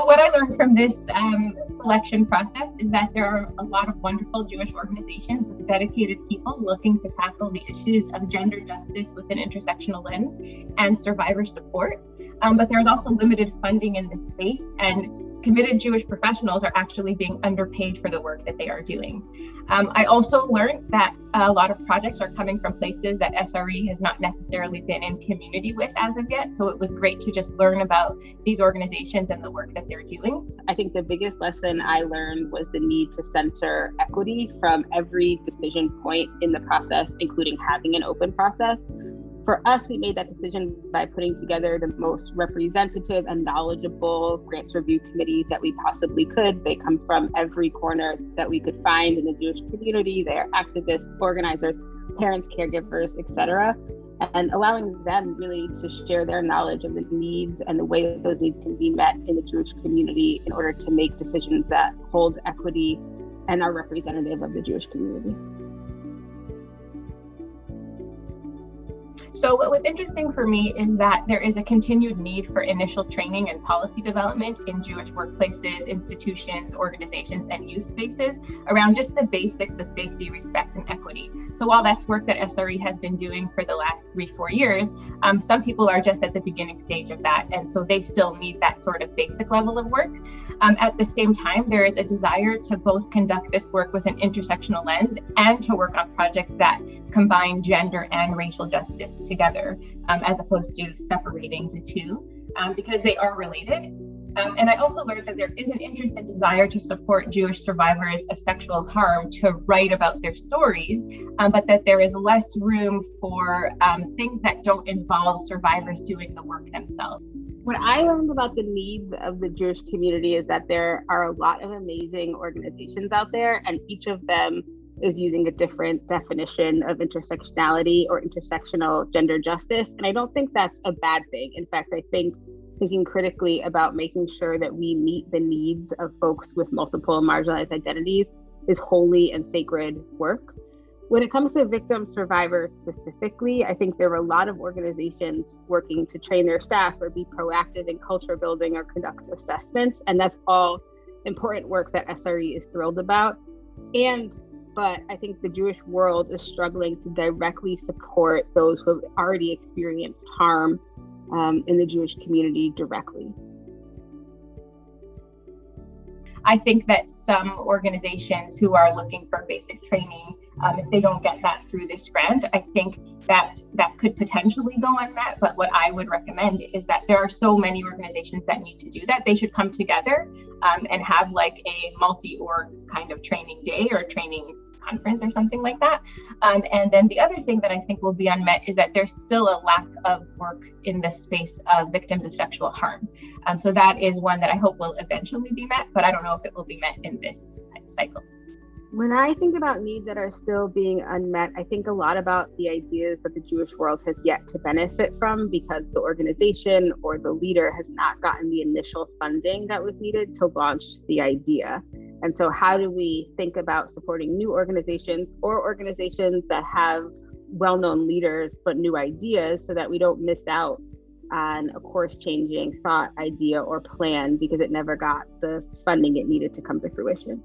what I learned from this selection process is that there are a lot of wonderful Jewish organizations with dedicated people looking to tackle the issues of gender justice with an intersectional lens and survivor support. But there's also limited funding in this space, and committed Jewish professionals are actually being underpaid for the work that they are doing. I also learned that a lot of projects are coming from places that SRE has not necessarily been in community with as of yet. So it was great to just learn about these organizations and the work that they're doing. I think the biggest lesson I learned was the need to center equity from every decision point in the process, including having an open process. For us, we made that decision by putting together the most representative and knowledgeable grants review committees that we possibly could. They come from every corner that we could find in the Jewish community. They are activists, organizers, parents, caregivers, etc., and allowing them really to share their knowledge of the needs and the way that those needs can be met in the Jewish community in order to make decisions that hold equity and are representative of the Jewish community. So what was interesting for me is that there is a continued need for initial training and policy development in Jewish workplaces, institutions, organizations, and youth spaces around just the basics of safety, respect, and equity. So while that's work that SRE has been doing for the last 3-4 years, some people are just at the beginning stage of that. And so they still need that sort of basic level of work. At the same time, there is a desire to both conduct this work with an intersectional lens and to work on projects that combine gender and racial justice together, as opposed to separating the two, because they are related. And I also learned that there is an interest and desire to support Jewish survivors of sexual harm to write about their stories, but that there is less room for things that don't involve survivors doing the work themselves. What I learned about the needs of the Jewish community is that there are a lot of amazing organizations out there, and each of them is using a different definition of intersectionality or intersectional gender justice. And I don't think that's a bad thing. In fact, I think thinking critically about making sure that we meet the needs of folks with multiple marginalized identities is holy and sacred work. When it comes to victim survivors specifically, I think there are a lot of organizations working to train their staff or be proactive in culture building or conduct assessments. And that's all important work that SRE is thrilled about. But I think the Jewish world is struggling to directly support those who have already experienced harm in the Jewish community directly. I think that some organizations who are looking for basic training, if they don't get that through this grant, I think that could potentially go unmet. But what I would recommend is that there are so many organizations that need to do that. They should come together and have like a multi-org kind of training day or training conference or something like that. And then the other thing that I think will be unmet is that there's still a lack of work in the space of victims of sexual harm. So that is one that I hope will eventually be met, but I don't know if it will be met in this cycle. When I think about needs that are still being unmet, I think a lot about the ideas that the Jewish world has yet to benefit from because the organization or the leader has not gotten the initial funding that was needed to launch the idea. And so how do we think about supporting new organizations or organizations that have well-known leaders but new ideas so that we don't miss out on a course-changing thought, idea, or plan because it never got the funding it needed to come to fruition?